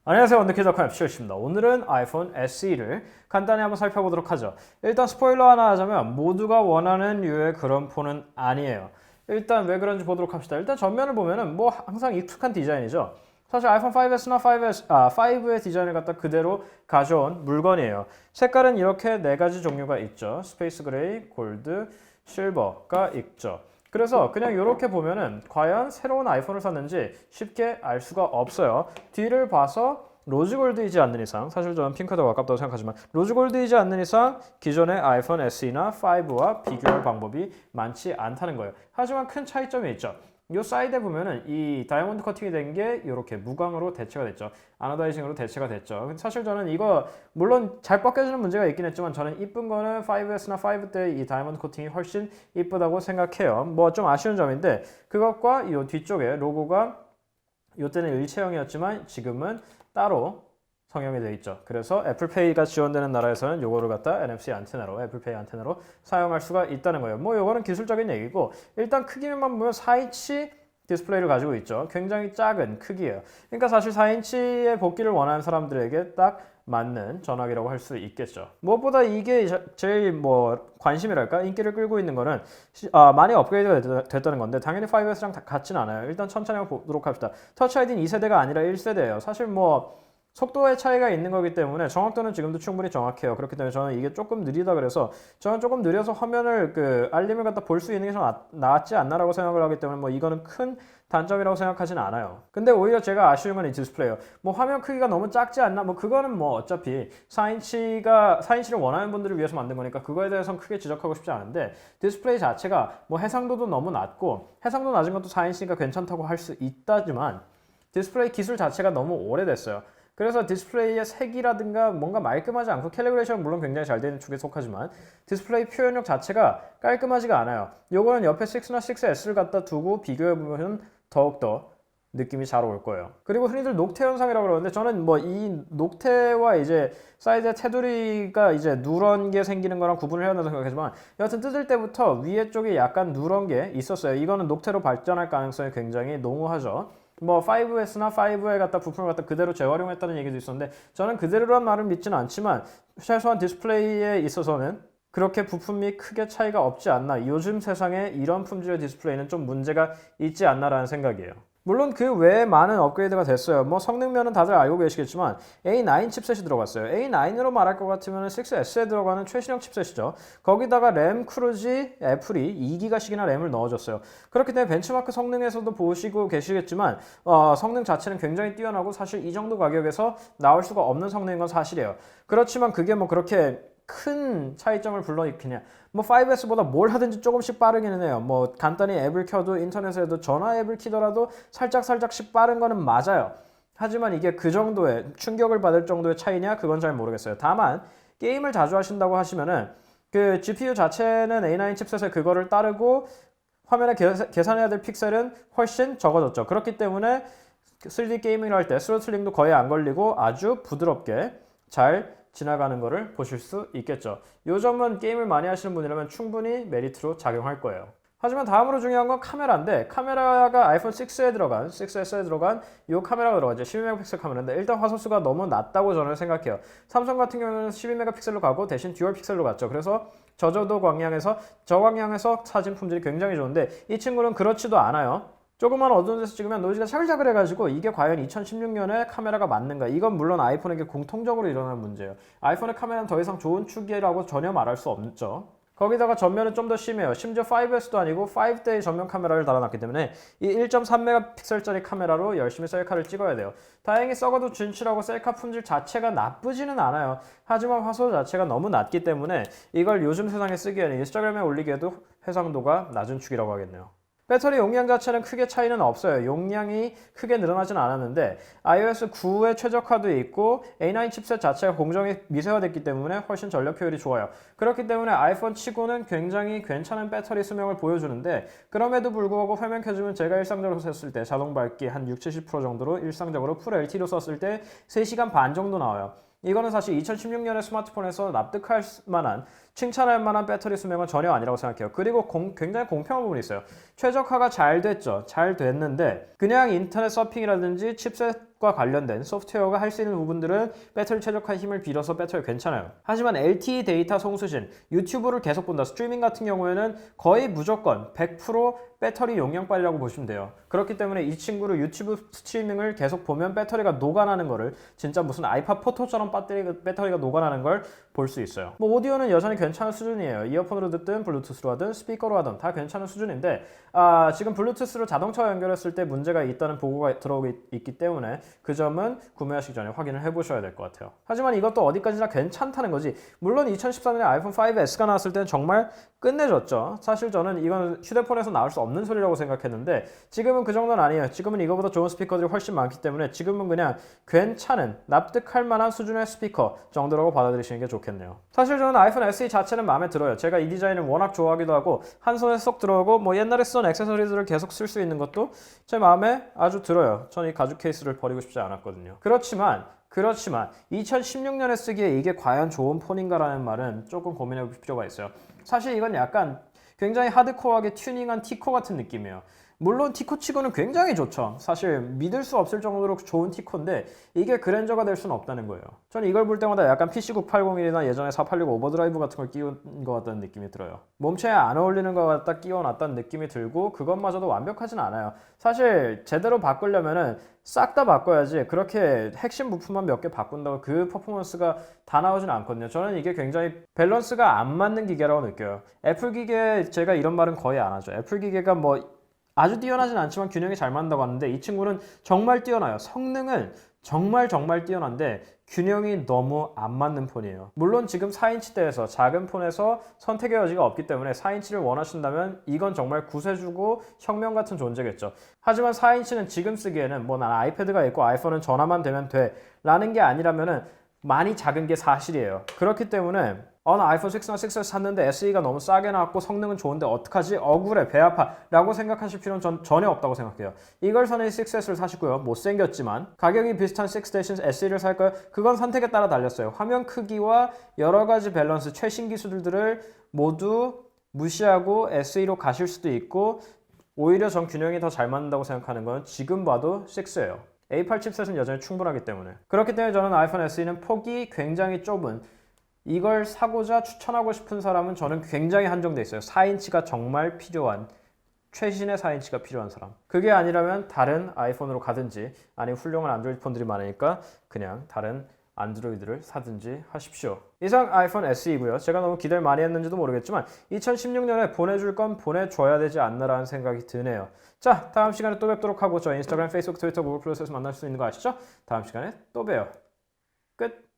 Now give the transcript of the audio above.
안녕하세요. 원더키즈닷컴 앱시오입니다. 오늘은 아이폰 SE를 간단히 한번 살펴보도록 하죠. 일단 스포일러 하나 하자면 모두가 원하는 류의 그런 폰은 아니에요. 일단 왜 그런지 보도록 합시다. 일단 전면을 보면은 뭐 항상 익숙한 디자인이죠. 사실 아이폰 5S나 5의 디자인을 갖다 그대로 가져온 물건이에요. 색깔은 이렇게 네 가지 종류가 있죠. 스페이스 그레이, 골드, 실버가 있죠. 그래서 그냥 이렇게 보면은 과연 새로운 아이폰을 샀는지 쉽게 알 수가 없어요. 뒤를 봐서 로즈골드이지 않는 이상, 사실 저는 핑크가 더 가깝다고 생각하지만 로즈골드이지 않는 이상 기존의 아이폰 SE나 5와 비교할 방법이 많지 않다는 거예요. 하지만 큰 차이점이 있죠. 이 사이드에 보면은 이 다이아몬드 커팅이 된 게 이렇게 무광으로 대체가 됐죠. 아노다이징으로 대체가 됐죠. 사실 저는 이거 물론 잘 벗겨지는 문제가 있긴 했지만 저는 이쁜 거는 5S나 5 때 이 다이아몬드 코팅이 훨씬 이쁘다고 생각해요. 뭐 좀 아쉬운 점인데 그것과 이 뒤쪽에 로고가 이때는 일체형이었지만 지금은 따로 성형이 되어 있죠. 그래서 애플페이가 지원되는 나라에서는 요거를 갖다 NFC 안테나로, 애플페이 안테나로 사용할 수가 있다는 거예요. 뭐 요거는 기술적인 얘기고 일단 크기만 보면 4인치 디스플레이를 가지고 있죠. 굉장히 작은 크기예요. 그러니까 사실 4인치의 복기를 원하는 사람들에게 딱 맞는 전화기라고 할 수 있겠죠. 무엇보다 이게 제일 뭐 관심이랄까 인기를 끌고 있는 거는 많이 업그레이드가 됐다는 건데 당연히 5S랑 같진 않아요. 일단 천천히 한번 보도록 합시다. 터치 아이디는 2세대가 아니라 1세대예요. 사실 뭐 속도의 차이가 있는 거기 때문에 정확도는 지금도 충분히 정확해요. 그렇기 때문에 저는 이게 조금 느리다 그래서 저는 조금 느려서 화면을 알림을 갖다 볼 수 있는 게 좀 낫지 않나라고 생각을 하기 때문에 뭐 이거는 큰 단점이라고 생각하진 않아요. 근데 오히려 제가 아쉬운 건 이 디스플레이예요. 뭐 화면 크기가 너무 작지 않나? 뭐 그거는 뭐 어차피 4인치를 원하는 분들을 위해서 만든 거니까 그거에 대해서는 크게 지적하고 싶지 않은데 디스플레이 자체가 뭐 해상도도 너무 낮고 해상도 낮은 것도 4인치니까 괜찮다고 할 수 있다지만 디스플레이 기술 자체가 너무 오래됐어요. 그래서 디스플레이의 색이라든가 뭔가 말끔하지 않고 캘리브레이션은 물론 굉장히 잘 되는 축에 속하지만 디스플레이 표현력 자체가 깔끔하지가 않아요. 요거는 옆에 6나 6S를 갖다 두고 비교해보면 더욱더 느낌이 잘 올 거예요. 그리고 흔히들 녹태 현상이라고 그러는데 저는 뭐 이 녹태와 이제 사이드의 테두리가 이제 누런 게 생기는 거랑 구분을 해야 된다고 생각하지만 여하튼 뜯을 때부터 위에 쪽에 약간 누런 게 있었어요. 이거는 녹태로 발전할 가능성이 굉장히 농후하죠. 뭐 5S나 5에 갖다 부품을 갖다 그대로 재활용했다는 얘기도 있었는데 저는 그대로란 말은 믿지는 않지만 최소한 디스플레이에 있어서는 그렇게 부품이 크게 차이가 없지 않나. 요즘 세상에 이런 품질의 디스플레이는 좀 문제가 있지 않나라는 생각이에요. 물론 그 외에 많은 업그레이드가 됐어요. 뭐 성능면은 다들 알고 계시겠지만 A9 칩셋이 들어갔어요. A9으로 말할 것 같으면 6S에 들어가는 최신형 칩셋이죠. 거기다가 램 크루지 애플이 2기가씩이나 램을 넣어줬어요. 그렇기 때문에 벤치마크 성능에서도 보시고 계시겠지만 성능 자체는 굉장히 뛰어나고 사실 이 정도 가격에서 나올 수가 없는 성능인 건 사실이에요. 그렇지만 그게 뭐 그렇게 큰 차이점을 불러일으키냐. 뭐 5S보다 뭘 하든지 조금씩 빠르기는 해요. 뭐 간단히 앱을 켜도 인터넷에도 전화 앱을 키더라도 살짝씩 빠른 거는 맞아요. 하지만 이게 그 정도의 충격을 받을 정도의 차이냐? 그건 잘 모르겠어요. 다만 게임을 자주 하신다고 하시면은 그 GPU 자체는 A9 칩셋에 그거를 따르고 화면에 계산해야 될 픽셀은 훨씬 적어졌죠. 그렇기 때문에 3D 게이밍을 할 때 스로틀링도 거의 안 걸리고 아주 부드럽게 잘 지나가는 것을 보실 수 있겠죠. 이 점은 게임을 많이 하시는 분이라면 충분히 메리트로 작용할 거예요. 하지만 다음으로 중요한 건 카메라인데 카메라가 아이폰 6S에 들어간 이 카메라가 들어가죠. 12메가픽셀 카메라인데 일단 화소수가 너무 낮다고 저는 생각해요. 삼성 같은 경우는 12메가픽셀로 가고 대신 듀얼 픽셀로 갔죠. 그래서 저광량에서 사진 품질이 굉장히 좋은데 이 친구는 그렇지도 않아요. 조금만 어두운 데서 찍으면 노이즈가 차글차글 해가지고 이게 과연 2016년에 카메라가 맞는가? 이건 물론 아이폰에게 공통적으로 일어나는 문제예요. 아이폰의 카메라는 더 이상 좋은 축이라고 전혀 말할 수 없죠. 거기다가 전면은 좀 더 심해요. 심지어 5S도 아니고 5대의 전면 카메라를 달아놨기 때문에 이 1.3메가픽셀짜리 카메라로 열심히 셀카를 찍어야 돼요. 다행히 썩어도 준칠하고 셀카 품질 자체가 나쁘지는 않아요. 하지만 화소 자체가 너무 낮기 때문에 이걸 요즘 세상에 쓰기에는 인스타그램에 올리기에도 해상도가 낮은 축이라고 하겠네요. 배터리 용량 자체는 크게 차이는 없어요. 용량이 크게 늘어나진 않았는데 iOS 9에 최적화도 있고 A9 칩셋 자체가 공정이 미세화됐기 때문에 훨씬 전력 효율이 좋아요. 그렇기 때문에 아이폰 치고는 굉장히 괜찮은 배터리 수명을 보여주는데 그럼에도 불구하고 화면 켜주면 제가 일상적으로 썼을 때 자동 밝기 한 60-70% 정도로 일상적으로 풀 LTE로 썼을 때 3시간 반 정도 나와요. 이거는 사실 2016년에 스마트폰에서 납득할 만한 칭찬할 만한 배터리 수명은 전혀 아니라고 생각해요. 그리고 굉장히 공평한 부분이 있어요. 최적화가 잘 됐죠. 잘 됐는데 그냥 인터넷 서핑이라든지 칩셋과 관련된 소프트웨어가 할 수 있는 부분들은 배터리 최적화 힘을 빌어서 배터리 괜찮아요. 하지만 LTE 데이터 송수신, 유튜브를 계속 본다, 스트리밍 같은 경우에는 거의 무조건 100% 배터리 용량 빨이라고 보시면 돼요. 그렇기 때문에 이 친구를 유튜브 스트리밍을 계속 보면 배터리가 녹아나는 거를 진짜 무슨 아이팟 포토처럼 배터리가 녹아나는 걸 볼 수 있어요. 뭐 오디오는 여전히 괜찮은 수준이에요. 이어폰으로 듣든 블루투스로 하든 스피커로 하든 다 괜찮은 수준인데 지금 블루투스로 자동차와 연결했을 때 문제가 있다는 보고가 들어오고 있기 때문에 그 점은 구매하시기 전에 확인을 해보셔야 될 것 같아요. 하지만 이것도 어디까지나 괜찮다는 거지. 물론 2014년에 아이폰 5S가 나왔을 때는 정말 끝내줬죠. 사실 저는 이건 휴대폰에서 나올 수 없는 소리라고 생각했는데 지금은 그 정도는 아니에요. 지금은 이거보다 좋은 스피커들이 훨씬 많기 때문에 지금은 그냥 괜찮은, 납득할 만한 수준의 스피커 정도라고 받아들이시는 게 좋겠네요. 사실 저는 아이폰 SE 자체는 마음에 들어요. 제가 이 디자인을 워낙 좋아하기도 하고 한 손에 쏙 들어오고 뭐 옛날에 쓰던 액세서리들을 계속 쓸 수 있는 것도 제 마음에 아주 들어요. 저는 이 가죽 케이스를 버리고 싶지 않았거든요. 그렇지만 2016년에 쓰기에 이게 과연 좋은 폰인가라는 말은 조금 고민해 볼 필요가 있어요. 사실 이건 약간 굉장히 하드코어하게 튜닝한 티코 같은 느낌이에요. 물론 티코 치고는 굉장히 좋죠. 사실 믿을 수 없을 정도로 좋은 티코인데 이게 그랜저가 될 수는 없다는 거예요. 저는 이걸 볼 때마다 약간 PC9801이나 예전에 4865 오버드라이브 같은 걸 끼운 것 같다는 느낌이 들어요. 몸체에 안 어울리는 것 같다 끼워놨다는 느낌이 들고 그것마저도 완벽하진 않아요. 사실 제대로 바꾸려면은 싹 다 바꿔야지 그렇게 핵심 부품만 몇 개 바꾼다고 그 퍼포먼스가 다 나오진 않거든요. 저는 이게 굉장히 밸런스가 안 맞는 기계라고 느껴요. 애플 기계 제가 이런 말은 거의 안 하죠. 애플 기계가 뭐 아주 뛰어나진 않지만 균형이 잘 맞는다고 하는데 이 친구는 정말 뛰어나요. 성능은 정말 뛰어난데 균형이 너무 안 맞는 폰이에요. 물론 지금 4인치대에서 작은 폰에서 선택의 여지가 없기 때문에 4인치를 원하신다면 이건 정말 구세주고 혁명 같은 존재겠죠. 하지만 4인치는 지금 쓰기에는 뭐 난 아이패드가 있고 아이폰은 전화만 되면 돼 라는 게 아니라면은 많이 작은 게 사실이에요. 그렇기 때문에 나 아이폰 6나 6S 샀는데 SE가 너무 싸게 나왔고 성능은 좋은데 어떡하지? 억울해, 배 아파 라고 생각하실 필요는 전혀 없다고 생각해요. 이걸 선에 6S를 사시고요. 못생겼지만 가격이 비슷한 6 대신 SE를 살까요? 그건 선택에 따라 달렸어요. 화면 크기와 여러 가지 밸런스, 최신 기술들을 모두 무시하고 SE로 가실 수도 있고 오히려 전 균형이 더 잘 맞는다고 생각하는 건 지금 봐도 6예요. A8 칩셋은 여전히 충분하기 때문에. 그렇기 때문에 저는 아이폰 SE는 폭이 굉장히 좁은, 이걸 사고자 추천하고 싶은 사람은 저는 굉장히 한정돼 있어요. 4인치가 정말 필요한, 최신의 4인치가 필요한 사람. 그게 아니라면 다른 아이폰으로 가든지 아니면 훌륭한 안드로이드 폰들이 많으니까 그냥 다른 안드로이드를 사든지 하십시오. 이상 아이폰 SE고요. 제가 너무 기대를 많이 했는지도 모르겠지만 2016년에 보내줄 건 보내줘야 되지 않나라는 생각이 드네요. 자, 다음 시간에 또 뵙도록 하고 저 인스타그램, 페이스북, 트위터, 구글 플러스에서 만날 수 있는 거 아시죠? 다음 시간에 또 봬요. 끝!